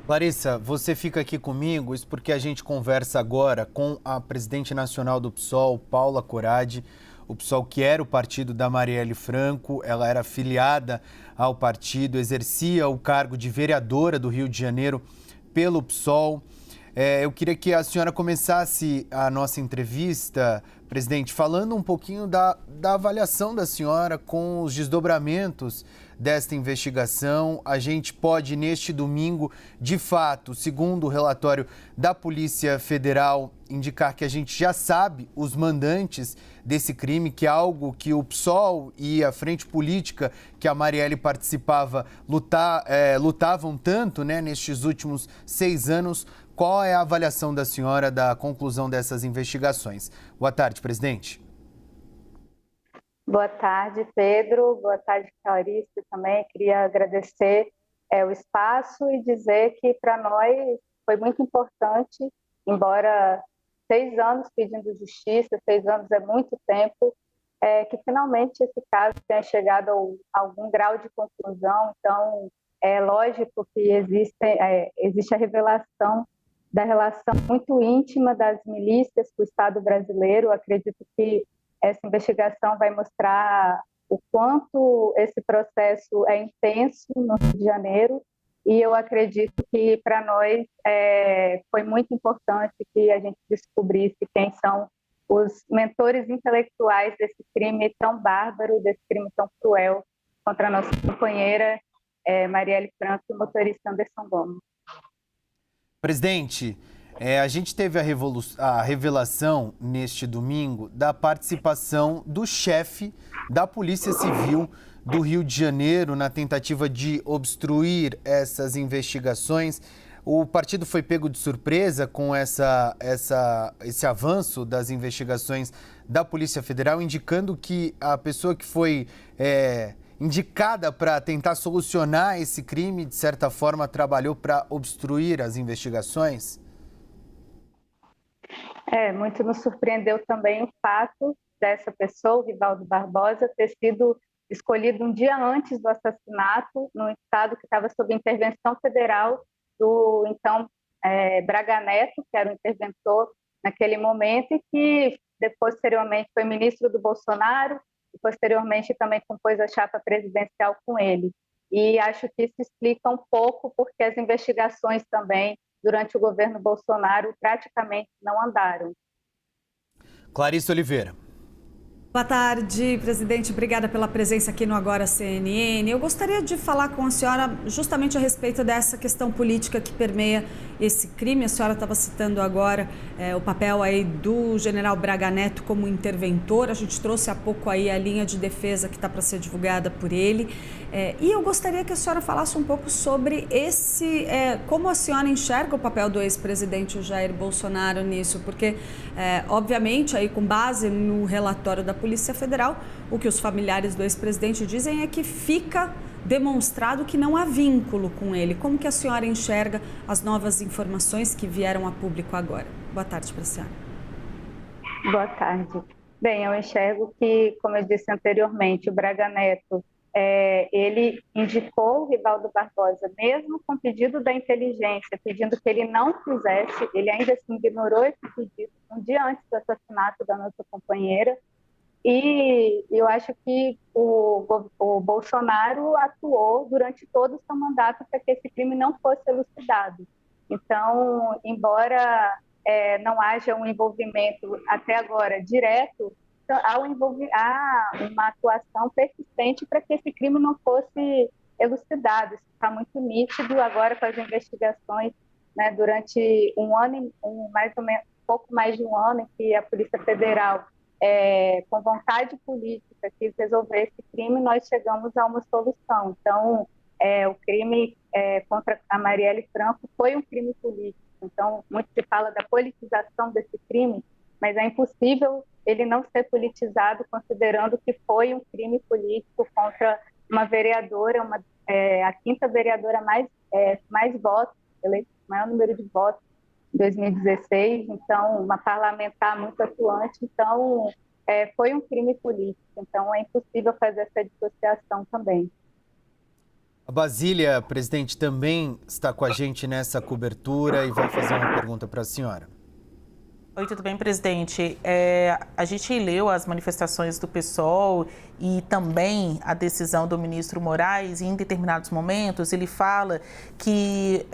Larissa, você fica aqui comigo, isso porque a gente conversa agora com a presidente nacional do PSOL, Paula Corradi. O PSOL, que era o partido da Marielle Franco, ela era filiada ao partido, exercia o cargo de vereadora do Rio de Janeiro pelo PSOL. Eu queria que a senhora começasse a nossa entrevista, presidente, falando um pouquinho da avaliação da senhora com os desdobramentos desta investigação. A gente pode, neste domingo, de fato, segundo o relatório da Polícia Federal, indicar que a gente já sabe os mandantes desse crime, que é algo que o PSOL e a frente política que a Marielle participava lutavam tanto, né, nestes últimos 6 anos. Qual é a avaliação da senhora da conclusão dessas investigações? Boa tarde, presidente. Boa tarde, Pedro. Boa tarde, Clarice. Também queria agradecer o espaço e dizer que para nós foi muito importante, embora 6 anos pedindo justiça, 6 anos é muito tempo, que finalmente esse caso tenha chegado a algum grau de conclusão. Então, é lógico que existe a revelação da relação muito íntima das milícias com o Estado brasileiro. Acredito que essa investigação vai mostrar o quanto esse processo é intenso no Rio de Janeiro, e eu acredito que para nós foi muito importante que a gente descobrisse quem são os mentores intelectuais desse crime tão bárbaro, desse crime tão cruel contra a nossa companheira Marielle Franco e o motorista Anderson Gomes. Presidente, a gente teve a revelação neste domingo da participação do chefe da Polícia Civil do Rio de Janeiro na tentativa de obstruir essas investigações. O partido foi pego de surpresa com esse avanço das investigações da Polícia Federal, indicando que a pessoa que foi indicada para tentar solucionar esse crime, de certa forma, trabalhou para obstruir as investigações? Muito nos surpreendeu também o fato dessa pessoa, o Rivaldo Barbosa, ter sido escolhido um dia antes do assassinato, no estado que estava sob intervenção federal do então Braga Neto, que era o interventor naquele momento, e que posteriormente foi ministro do Bolsonaro e posteriormente também compôs a chapa presidencial com ele. E acho que isso explica um pouco porque as investigações também durante o governo Bolsonaro praticamente não andaram. Clarice Oliveira. Boa tarde, presidente. Obrigada pela presença aqui no Agora CNN. Eu gostaria de falar com a senhora justamente a respeito dessa questão política que permeia esse crime. A senhora estava citando agora o papel aí do general Braga Neto como interventor. A gente trouxe há pouco aí a linha de defesa que está para ser divulgada por ele. E eu gostaria que a senhora falasse um pouco sobre como a senhora enxerga o papel do ex-presidente Jair Bolsonaro nisso, porque, obviamente, aí com base no relatório da Polícia Federal, o que os familiares do ex-presidente dizem é que fica demonstrado que não há vínculo com ele. Como que a senhora enxerga as novas informações que vieram a público agora? Boa tarde para a senhora. Boa tarde. Bem, eu enxergo que, como eu disse anteriormente, o Braga Neto, ele indicou o Rivaldo Barbosa, mesmo com pedido da inteligência, pedindo que ele não fizesse, ele ainda assim ignorou esse pedido um dia antes do assassinato da nossa companheira. E eu acho que o Bolsonaro atuou durante todo o seu mandato para que esse crime não fosse elucidado. Então, embora não haja um envolvimento até agora direto, há uma atuação persistente para que esse crime não fosse elucidado. Isso está muito nítido agora com as investigações, né, durante mais ou menos, pouco mais de um ano, em que a Polícia Federal, com vontade política, quis resolver esse crime, nós chegamos a uma solução. Então, o crime contra a Marielle Franco foi um crime político. Então, muito se fala da politização desse crime, mas é impossível ele não ser politizado, considerando que foi um crime político contra uma vereadora, a quinta vereadora mais votos, eleita com o maior número de votos em 2016, então, uma parlamentar muito atuante. Então, foi um crime político. Então, é impossível fazer essa dissociação também. A Basília, presidente, também está com a gente nessa cobertura e vai fazer uma pergunta para a senhora. Oi, tudo bem, presidente? A gente leu as manifestações do PSOL e também a decisão do ministro Moraes. E em determinados momentos ele fala que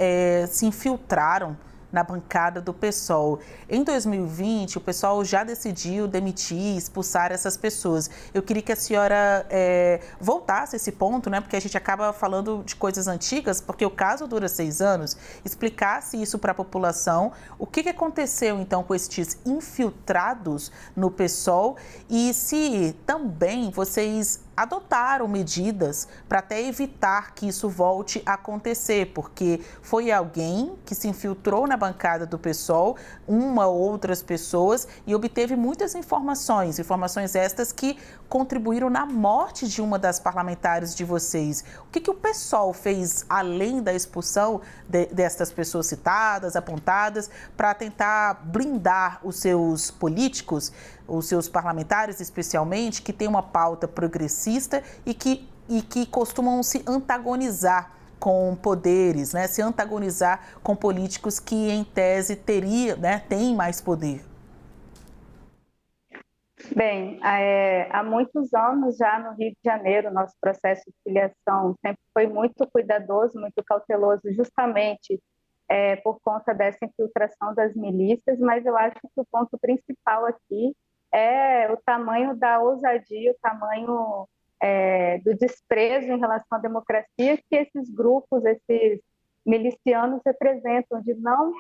se infiltraram na bancada do PSOL. Em 2020, o PSOL já decidiu demitir, expulsar essas pessoas. Eu queria que a senhora voltasse a esse ponto, né? Porque a gente acaba falando de coisas antigas, porque o caso dura 6 anos, explicasse isso para a população, o que aconteceu então com estes infiltrados no PSOL e se também vocês adotaram medidas para até evitar que isso volte a acontecer, porque foi alguém que se infiltrou na bancada do PSOL, uma ou outras pessoas, e obteve muitas informações estas que contribuíram na morte de uma das parlamentares de vocês. O que o PSOL fez, além da expulsão destas pessoas citadas, apontadas, para tentar blindar os seus políticos, os seus parlamentares especialmente, que têm uma pauta progressista e que costumam se antagonizar com poderes, né? Se antagonizar com políticos que, em tese, têm mais poder? Bem, há muitos anos já no Rio de Janeiro, nosso processo de filiação sempre foi muito cuidadoso, muito cauteloso, justamente por conta dessa infiltração das milícias, mas eu acho que o ponto principal aqui é o tamanho da ousadia, o tamanho do desprezo em relação à democracia que esses grupos, esses milicianos representam, de não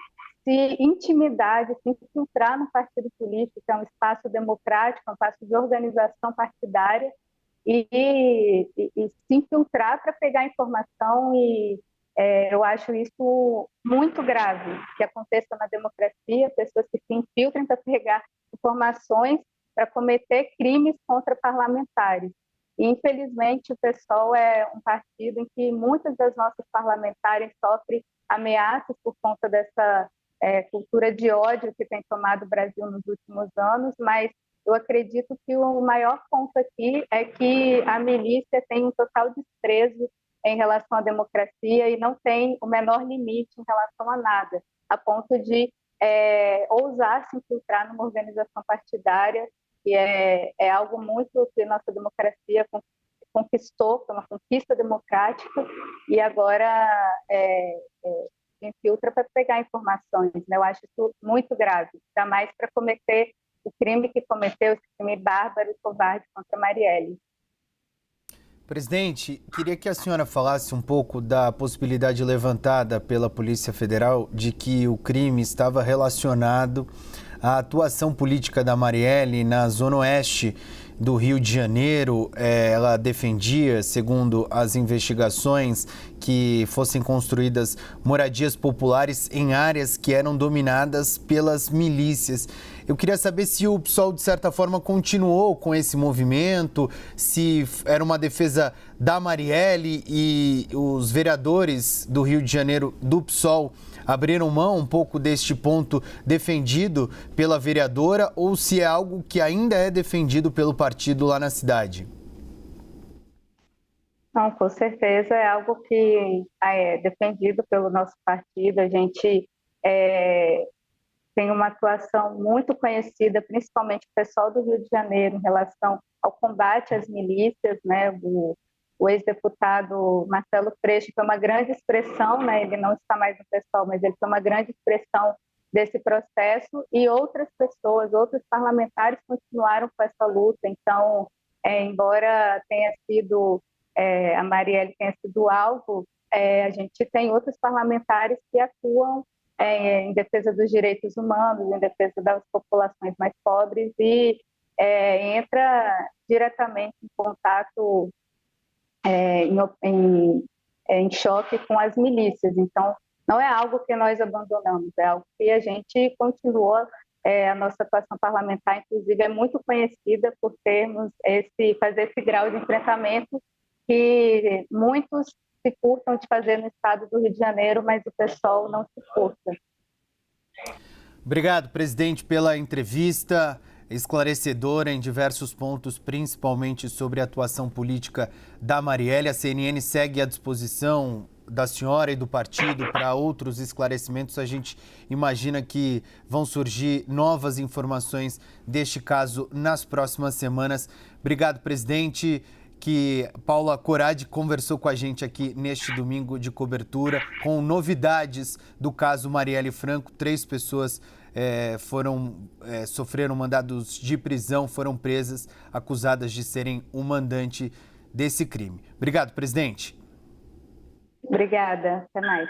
se intimidar, de se infiltrar no partido político, que é um espaço democrático, um espaço de organização partidária, e se infiltrar para pegar informação. E eu acho isso muito grave, que aconteça na democracia, pessoas que se infiltrem para pegar informações para cometer crimes contra parlamentares. E, infelizmente, o PSOL é um partido em que muitas das nossas parlamentares sofrem ameaças por conta dessa cultura de ódio que tem tomado o Brasil nos últimos anos, mas eu acredito que o maior ponto aqui é que a milícia tem um total desprezo em relação à democracia e não tem o menor limite em relação a nada, a ponto de ousar se infiltrar numa organização partidária, que é algo muito que nossa democracia conquistou, foi uma conquista democrática, e agora se infiltra para pegar informações, né? Eu acho isso muito grave, ainda mais para cometer o crime que cometeu, esse crime bárbaro e covarde contra a Marielle. Presidente, queria que a senhora falasse um pouco da possibilidade levantada pela Polícia Federal de que o crime estava relacionado à atuação política da Marielle na Zona Oeste do Rio de Janeiro. Ela defendia, segundo as investigações, que fossem construídas moradias populares em áreas que eram dominadas pelas milícias. Eu queria saber se o PSOL, de certa forma, continuou com esse movimento, se era uma defesa da Marielle e os vereadores do Rio de Janeiro do PSOL abriram mão um pouco deste ponto defendido pela vereadora, ou se é algo que ainda é defendido pelo partido lá na cidade. Não, com certeza é algo que é defendido pelo nosso partido. A gente tem uma atuação muito conhecida, principalmente o pessoal do Rio de Janeiro, em relação ao combate às milícias, né? O ex-deputado Marcelo Freixo foi uma grande expressão, né? Ele não está mais no PSOL, mas ele foi uma grande expressão desse processo, e outras pessoas, outros parlamentares continuaram com essa luta. Então, embora tenha sido a Marielle tenha sido alvo, a gente tem outros parlamentares que atuam em defesa dos direitos humanos, em defesa das populações mais pobres, e entra diretamente em contato, em choque com as milícias. Então, não é algo que nós abandonamos, é algo que a gente continua. A nossa atuação parlamentar, inclusive, é muito conhecida por fazer esse grau de enfrentamento que muitos se furtam de fazer no estado do Rio de Janeiro, mas o PSOL não se furta. Obrigado, presidente, pela entrevista. esclarecedora em diversos pontos, principalmente sobre a atuação política da Marielle. A CNN segue à disposição da senhora e do partido para outros esclarecimentos. A gente imagina que vão surgir novas informações deste caso nas próximas semanas. Obrigado, presidente. Que Paula Corradi conversou com a gente aqui neste domingo de cobertura com novidades do caso Marielle Franco. 3 pessoas sofreram mandados de prisão, foram presas, acusadas de serem o mandante desse crime. Obrigado, presidente. Obrigada. Até mais.